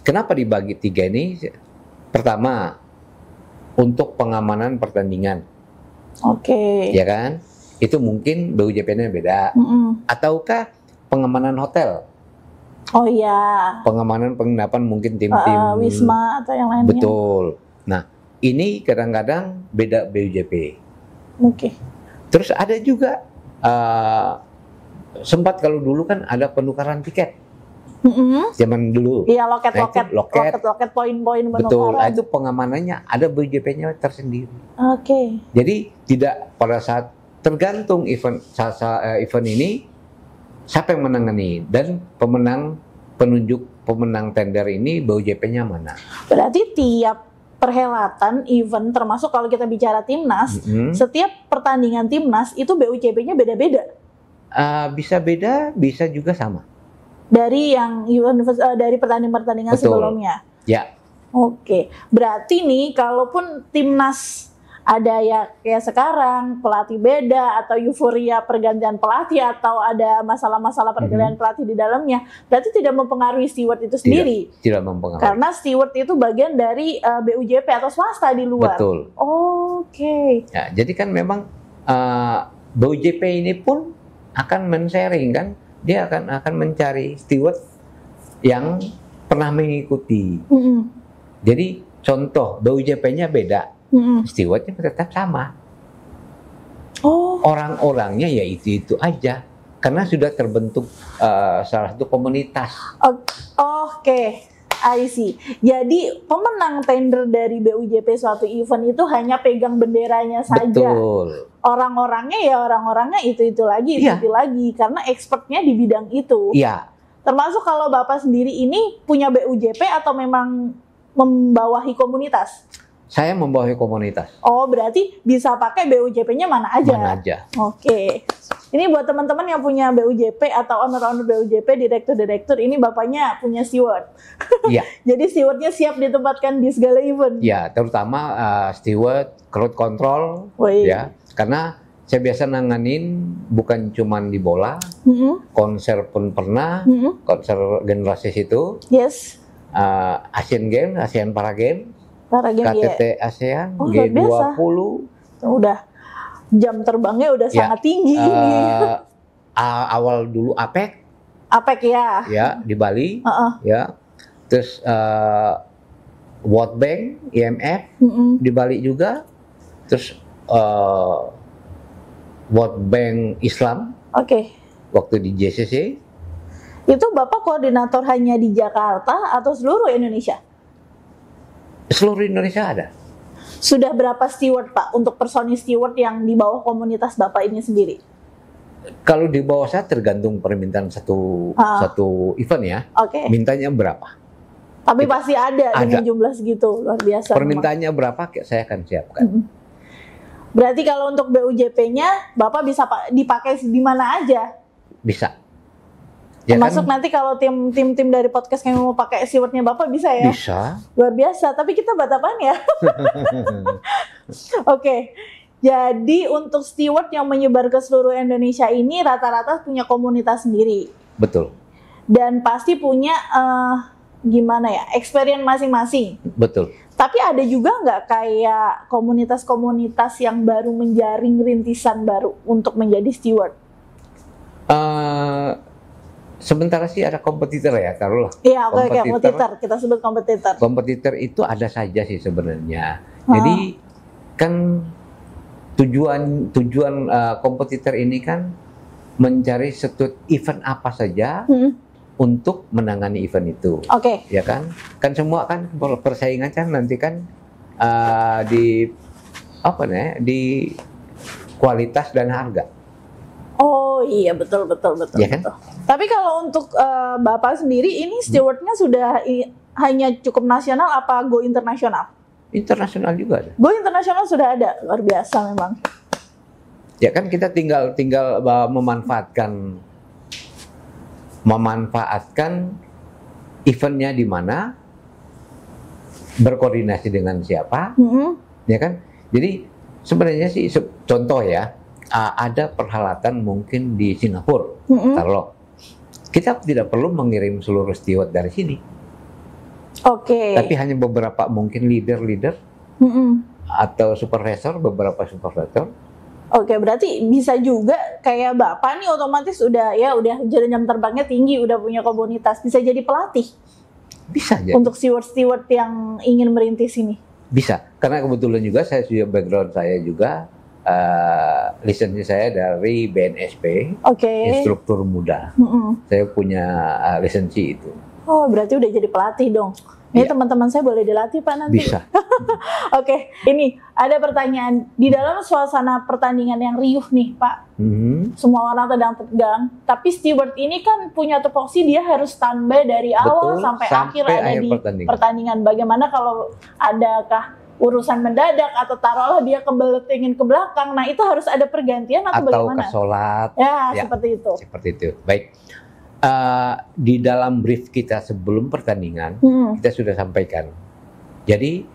[SPEAKER 1] kenapa dibagi 3 ini? Pertama, untuk pengamanan pertandingan.
[SPEAKER 2] Oke.
[SPEAKER 1] Ya kan? Itu mungkin BUJP-nya beda. Ataukah pengamanan hotel?
[SPEAKER 2] Oh iya.
[SPEAKER 1] Pengamanan penginapan mungkin tim-tim
[SPEAKER 2] Wisma atau yang lainnya.
[SPEAKER 1] Betul. Nah, ini kadang-kadang beda BUJP.
[SPEAKER 2] Oke.
[SPEAKER 1] Terus ada juga sempat kalau dulu kan ada penukaran tiket. Zaman dulu.
[SPEAKER 2] Iya, loket-loket,
[SPEAKER 1] Nah, itu
[SPEAKER 2] loket poin-poin penukaran.
[SPEAKER 1] Betul. Nah, itu pengamanannya ada BUJP-nya tersendiri.
[SPEAKER 2] Oke.
[SPEAKER 1] Jadi tidak pada saat tergantung event ini siapa yang menangani dan penunjuk pemenang tender ini BUJP-nya mana.
[SPEAKER 2] Berarti tiap perhelatan event, termasuk kalau kita bicara timnas, setiap pertandingan timnas itu BUJP-nya beda-beda.
[SPEAKER 1] Bisa beda, bisa juga sama.
[SPEAKER 2] Dari yang dari pertandingan-pertandingan sebelumnya.
[SPEAKER 1] Ya.
[SPEAKER 2] Oke, berarti nih kalaupun timnas ada ya kayak sekarang pelatih beda atau euforia pergantian pelatih atau ada masalah-masalah pergantian pelatih di dalamnya, berarti tidak mempengaruhi steward itu sendiri.
[SPEAKER 1] Tidak mempengaruhi.
[SPEAKER 2] Karena steward itu bagian dari BUJP atau swasta di luar.
[SPEAKER 1] Betul.
[SPEAKER 2] Oke.
[SPEAKER 1] Ya, jadi kan memang BUJP ini pun akan men-sharing kan, dia akan mencari steward yang pernah mengikuti. Jadi contoh BUJP-nya beda. Stewardnya tetap sama. Orang-orangnya ya itu aja, karena sudah terbentuk salah satu komunitas.
[SPEAKER 2] Oke, I see. Jadi pemenang tender dari BUJP suatu event itu hanya pegang benderanya saja.
[SPEAKER 1] Betul.
[SPEAKER 2] Orang-orangnya itu lagi, itu lagi, karena expertnya di bidang itu.
[SPEAKER 1] Iya.
[SPEAKER 2] Termasuk kalau Bapak sendiri ini punya BUJP atau memang membawahi komunitas?
[SPEAKER 1] Saya membawahi komunitas.
[SPEAKER 2] Oh, berarti bisa pakai BUJP-nya mana aja?
[SPEAKER 1] Mana aja.
[SPEAKER 2] Oke. Ini buat teman-teman yang punya BUJP atau owner-owner BUJP, direktur-direktur, ini bapaknya punya steward.
[SPEAKER 1] Iya.
[SPEAKER 2] Jadi stewardnya siap ditempatkan di segala event.
[SPEAKER 1] Ya, terutama steward, crowd control, ya. Karena saya biasa nanganin bukan cuma di bola, konser pun pernah, konser generasi itu.
[SPEAKER 2] Yes.
[SPEAKER 1] Asian Games, ASEAN Para Games, KTT ASEAN, G20.
[SPEAKER 2] Udah jam terbangnya udah sangat tinggi.
[SPEAKER 1] Awal dulu APEC.
[SPEAKER 2] APEC ya.
[SPEAKER 1] Ya, di Bali. Ya. Terus World Bank, IMF di Bali juga. Terus World Bank Islam.
[SPEAKER 2] Oke.
[SPEAKER 1] Waktu di JCC.
[SPEAKER 2] Itu Bapak koordinator hanya di Jakarta atau seluruh Indonesia?
[SPEAKER 1] Seluruh Indonesia ada.
[SPEAKER 2] Sudah berapa steward Pak untuk personil steward yang di bawah komunitas Bapak ini sendiri?
[SPEAKER 1] Kalau di bawah saya tergantung permintaan satu event ya.
[SPEAKER 2] Oke.
[SPEAKER 1] Mintanya berapa?
[SPEAKER 2] Tapi pasti ada dengan jumlah segitu, luar biasa.
[SPEAKER 1] Permintaannya berapa saya akan siapkan.
[SPEAKER 2] Berarti kalau untuk BUJP-nya Bapak bisa dipakai di mana aja?
[SPEAKER 1] Bisa. Ya
[SPEAKER 2] Termasuk
[SPEAKER 1] kan?
[SPEAKER 2] nanti kalau tim-tim dari podcast yang mau pakai stewardnya Bapak bisa ya?
[SPEAKER 1] Bisa.
[SPEAKER 2] Luar biasa, tapi kita batapan ya. Oke. Jadi untuk steward yang menyebar ke seluruh Indonesia ini rata-rata punya komunitas sendiri
[SPEAKER 1] Betul,
[SPEAKER 2] dan pasti punya gimana ya, experience masing-masing.
[SPEAKER 1] betul.
[SPEAKER 2] Tapi ada juga nggak kayak komunitas-komunitas yang baru menjaring rintisan baru untuk menjadi steward?
[SPEAKER 1] Eh, Sementara sih ada kompetitor ya, taruhlah.
[SPEAKER 2] Iya, oke, kompetitor. Kita sebut kompetitor.
[SPEAKER 1] Kompetitor itu ada saja sih sebenarnya. Jadi kan tujuan kompetitor ini kan mencari satu event apa saja untuk menangani event itu.
[SPEAKER 2] Oke.
[SPEAKER 1] Ya kan? Kan semua kan persaingan kan nanti kan di apa nih? Di kualitas dan harga.
[SPEAKER 2] Oh iya, betul.
[SPEAKER 1] Ya kan?
[SPEAKER 2] Betul. Tapi kalau untuk Bapak sendiri ini stewardnya sudah hanya cukup nasional apa go internasional?
[SPEAKER 1] Internasional juga ada.
[SPEAKER 2] Go internasional sudah ada, luar biasa memang.
[SPEAKER 1] Ya kan kita tinggal memanfaatkan eventnya di mana, berkoordinasi dengan siapa, ya kan? Jadi sebenarnya sih contoh ya, ada perhelatan mungkin di Singapura, taruh. Kita tidak perlu mengirim seluruh steward dari sini.
[SPEAKER 2] Oke.
[SPEAKER 1] Tapi hanya beberapa mungkin leader atau supervisor, beberapa supervisor.
[SPEAKER 2] Oke, berarti bisa juga kayak Bapak nih otomatis udah jam terbangnya tinggi, udah punya komunitas, bisa jadi pelatih.
[SPEAKER 1] Bisa jadi.
[SPEAKER 2] Untuk steward-steward yang ingin merintis ini.
[SPEAKER 1] Bisa, karena kebetulan juga background saya juga lisensi saya dari BNSP, instruktur muda. Saya punya lisensi itu.
[SPEAKER 2] Oh, berarti udah jadi pelatih dong. Ini teman-teman saya boleh dilatih Pak nanti?
[SPEAKER 1] Bisa.
[SPEAKER 2] Oke, ini ada pertanyaan. Di dalam suasana pertandingan yang riuh nih Pak, semua orang tegang, tapi steward ini kan punya tupoksi dia harus standby dari awal sampai akhir ada di pertandingan. Bagaimana kalau adakah urusan mendadak atau taruhlah dia ingin ke belakang, nah itu harus ada pergantian atau bagaimana?
[SPEAKER 1] Atau ke sholat.
[SPEAKER 2] Ya, seperti itu.
[SPEAKER 1] Seperti itu. Baik. Di dalam brief kita sebelum pertandingan, kita sudah sampaikan. Jadi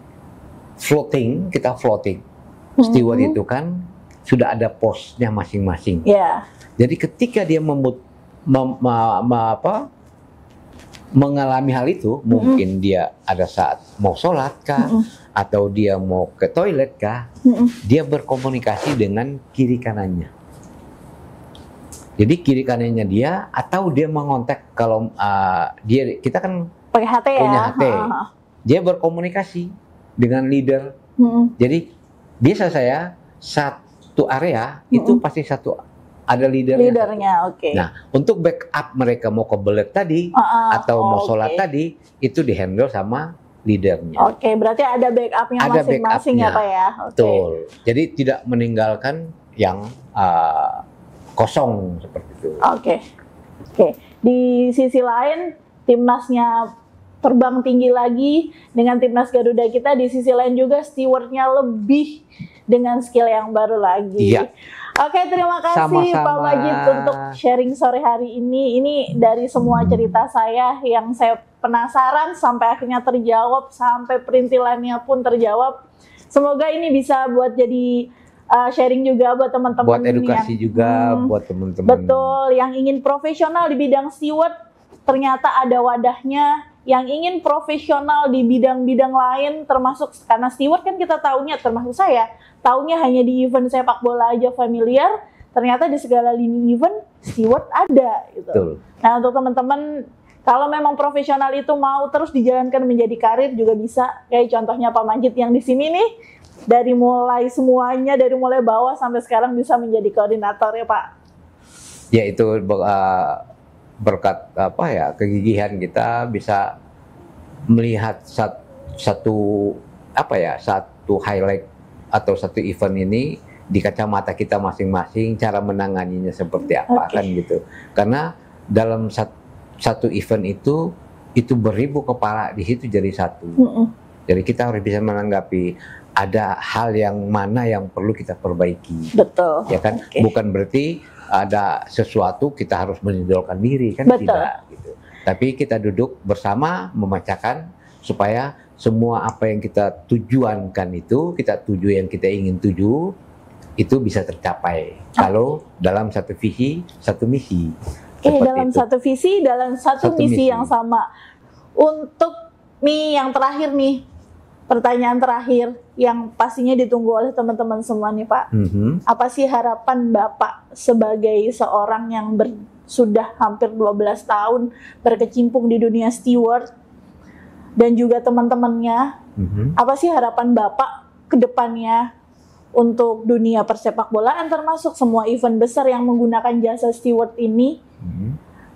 [SPEAKER 1] kita floating. Steward itu kan sudah ada posnya masing-masing. Jadi ketika dia mengalami hal itu, mungkin dia ada saat mau sholat kah, atau dia mau ke toilet kah, dia berkomunikasi dengan kiri kanannya. Jadi kiri kanannya dia, atau dia mengontak kalau kita kan
[SPEAKER 2] pakai HT
[SPEAKER 1] punya HT, dia berkomunikasi dengan leader. Jadi biasa saya satu area itu pasti ada leadernya.
[SPEAKER 2] Oke.
[SPEAKER 1] Nah, untuk backup mereka mau ke belet tadi atau mau sholat tadi, itu dihandle sama leadernya.
[SPEAKER 2] Oke, berarti ada backupnya masing-masing ya Pak ya.
[SPEAKER 1] Betul. Jadi tidak meninggalkan yang kosong seperti itu.
[SPEAKER 2] Oke. Di sisi lain, timnasnya terbang tinggi lagi dengan timnas Garuda kita. Di sisi lain juga stewardnya lebih dengan skill yang baru lagi.
[SPEAKER 1] Iya.
[SPEAKER 2] Oke, terima kasih
[SPEAKER 1] Sama-sama.
[SPEAKER 2] Pak Majid untuk sharing sore hari ini. Ini dari semua cerita saya yang saya penasaran sampai akhirnya terjawab, sampai perintilannya pun terjawab. Semoga ini bisa buat jadi sharing juga buat teman-teman.
[SPEAKER 1] Buat edukasi juga buat teman-teman.
[SPEAKER 2] Betul, yang ingin profesional di bidang steward ternyata ada wadahnya. Yang ingin profesional di bidang-bidang lain termasuk karena steward kan kita taunya, termasuk saya taunya hanya di event sepak bola aja familiar, ternyata di segala lini event steward ada gitu.
[SPEAKER 1] Betul.
[SPEAKER 2] Nah, untuk teman-teman kalau memang profesional itu mau terus dijalankan menjadi karir juga bisa, kayak contohnya Pak Majid yang di sini nih, dari mulai semuanya, dari mulai bawah sampai sekarang bisa menjadi koordinator ya Pak.
[SPEAKER 1] Ya itu berkat kegigihan kita bisa melihat satu highlight atau satu event ini di kacamata kita masing-masing, cara menanganinya seperti apa kan gitu. Karena dalam satu event itu beribu kepala di situ jadi satu. Jadi kita harus bisa menanggapi ada hal yang mana yang perlu kita perbaiki.
[SPEAKER 2] Betul.
[SPEAKER 1] Ya kan? Bukan berarti ada sesuatu kita harus menidolkan diri kan.
[SPEAKER 2] Betul.
[SPEAKER 1] Tidak gitu. Tapi kita duduk bersama memecahkan supaya semua apa yang kita tujuankan itu, yang kita ingin tuju itu bisa tercapai kalau dalam satu visi, satu misi.
[SPEAKER 2] Dalam
[SPEAKER 1] itu.
[SPEAKER 2] satu visi, dalam satu misi yang sama. Untuk nih yang terakhir nih, pertanyaan terakhir yang pastinya ditunggu oleh teman-teman semua nih Pak. Apa sih harapan Bapak sebagai seorang yang sudah hampir 12 tahun berkecimpung di dunia steward dan juga teman-temannya? Apa sih harapan Bapak ke depannya untuk dunia persepak bolaan termasuk semua event besar yang menggunakan jasa steward ini?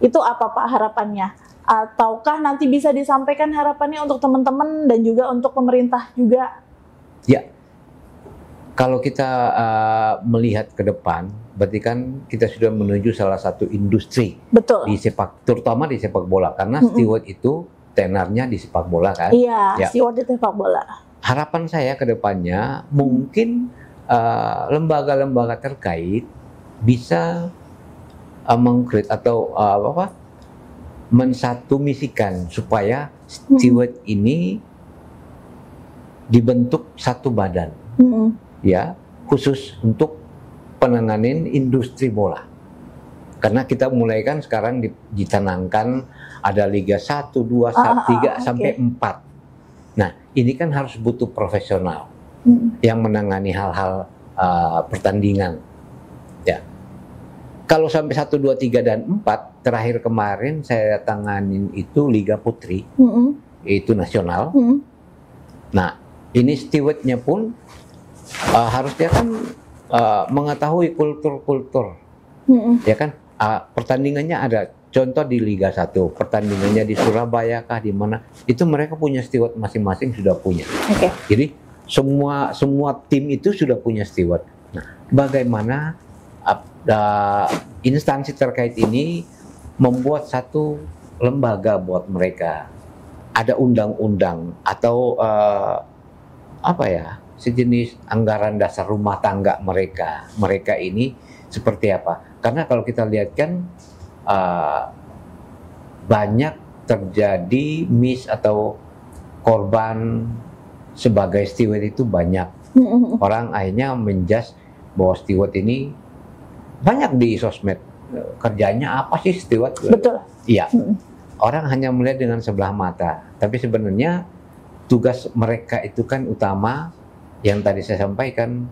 [SPEAKER 2] Itu apa Pak harapannya? Ataukah nanti bisa disampaikan harapannya untuk teman-teman dan juga untuk pemerintah juga?
[SPEAKER 1] Ya, kalau kita melihat ke depan, berarti kan kita sudah menuju salah satu industri.
[SPEAKER 2] Betul.
[SPEAKER 1] Terutama di sepak bola, karena steward itu tenarnya di sepak bola kan?
[SPEAKER 2] Iya, steward di sepak bola.
[SPEAKER 1] Harapan saya ke depannya mungkin lembaga-lembaga terkait bisa mengkreat atau mensatu-misikan supaya steward ini dibentuk satu badan, ya, khusus untuk penanganin industri bola. Karena kita mulai kan sekarang dicanangkan ada Liga 1, 2, 3 sampai 4. Nah, ini kan harus butuh profesional yang menangani hal-hal pertandingan. Ya. Kalau sampai 1, 2, 3, dan 4, terakhir kemarin saya tanganin itu Liga Putri, itu nasional. Nah, ini stewardnya pun harusnya kan mengetahui kultur-kultur, ya kan? Pertandingannya ada, contoh di Liga 1, pertandingannya di Surabaya kah, di mana? Itu mereka punya steward masing-masing, sudah punya. Jadi semua tim itu sudah punya steward. Nah, bagaimana instansi terkait ini membuat satu lembaga buat mereka, ada undang-undang atau sejenis anggaran dasar rumah tangga mereka ini seperti apa? Karena kalau kita lihat kan banyak terjadi miss atau korban sebagai steward itu banyak. Orang akhirnya menjudge bahwa steward ini banyak di sosmed, kerjanya apa sih steward?
[SPEAKER 2] Betul.
[SPEAKER 1] Iya. Orang hanya melihat dengan sebelah mata, tapi sebenarnya tugas mereka itu kan utama yang tadi saya sampaikan,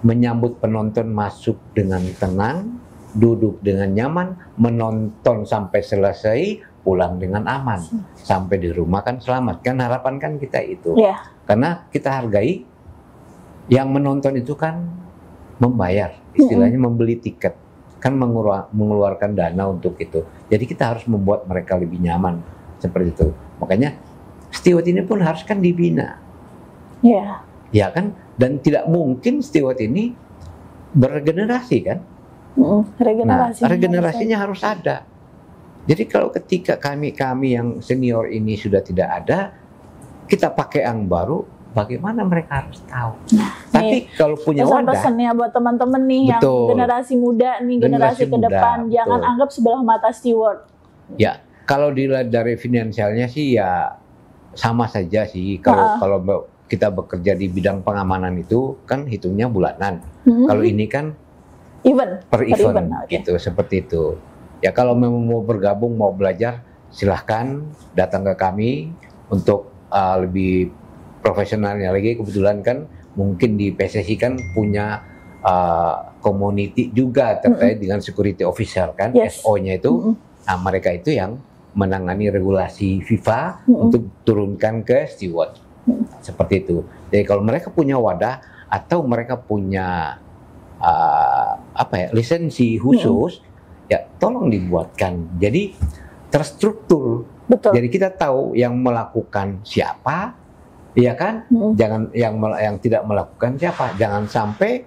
[SPEAKER 1] menyambut penonton masuk dengan tenang, duduk dengan nyaman, menonton sampai selesai, pulang dengan aman, sampai di rumah kan selamat. Kan harapan kan kita itu. Karena kita hargai yang menonton itu kan membayar, istilahnya membeli tiket, kan mengeluarkan dana untuk itu. Jadi kita harus membuat mereka lebih nyaman seperti itu. Makanya steward ini pun harus kan dibina. Ya kan? Dan tidak mungkin steward ini beregenerasi kan? Regenerasinya harus ada. Jadi kalau ketika kami yang senior ini sudah tidak ada, kita pakai yang baru, bagaimana mereka harus tahu. Tapi kalau punya wadah,
[SPEAKER 2] pesannya buat teman-teman nih, betul, yang generasi muda nih, generasi ke depan, jangan anggap sebelah mata steward.
[SPEAKER 1] Ya, kalau dilihat dari finansialnya sih ya sama saja sih. Kalau kita bekerja di bidang pengamanan itu kan hitungnya bulanan. Kalau ini kan per event gitu, seperti itu. Ya kalau memang mau bergabung, mau belajar, silahkan datang ke kami untuk lebih profesionalnya lagi. Kebetulan kan mungkin di PSSI kan punya community juga terkait dengan security officer kan, SO-nya itu. Nah, mereka itu yang menangani regulasi FIFA untuk turunkan ke steward. Seperti itu. Jadi kalau mereka punya wadah atau mereka punya lisensi khusus, ya tolong dibuatkan. Jadi terstruktur.
[SPEAKER 2] Betul.
[SPEAKER 1] Jadi kita tahu yang melakukan siapa, ya kan? Jangan yang tidak melakukan siapa. Jangan sampai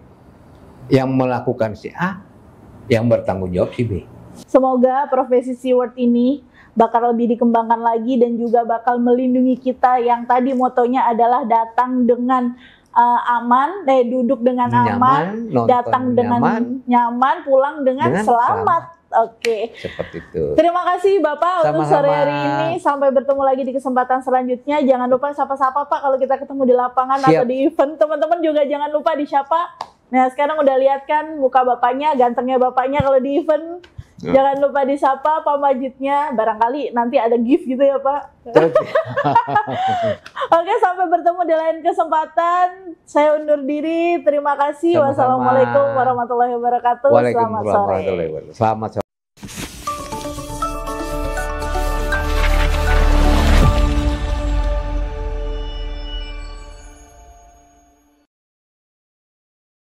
[SPEAKER 1] yang melakukan si A yang bertanggung jawab si B.
[SPEAKER 2] Semoga profesi steward ini bakal lebih dikembangkan lagi dan juga bakal melindungi kita yang tadi motonya adalah datang dengan aman, duduk dengan aman, datang dengan nyaman, pulang dengan selamat. Oke.
[SPEAKER 1] Seperti itu.
[SPEAKER 2] Terima kasih Bapak untuk sore hari ini. Sampai bertemu lagi di kesempatan selanjutnya. Jangan lupa sapa-sapa Pak kalau kita ketemu di lapangan atau di event. Teman-teman juga jangan lupa disapa. Nah sekarang udah lihat kan muka bapaknya, gantengnya bapaknya kalau di event. Jangan lupa disapa Pak Majidnya, barangkali nanti ada gift gitu ya Pak. Oke, sampai bertemu di lain kesempatan. Saya undur diri, terima kasih.
[SPEAKER 1] Sama-sama.
[SPEAKER 2] Wassalamualaikum warahmatullahi wabarakatuh. Selamat sore.
[SPEAKER 1] Selamat sore.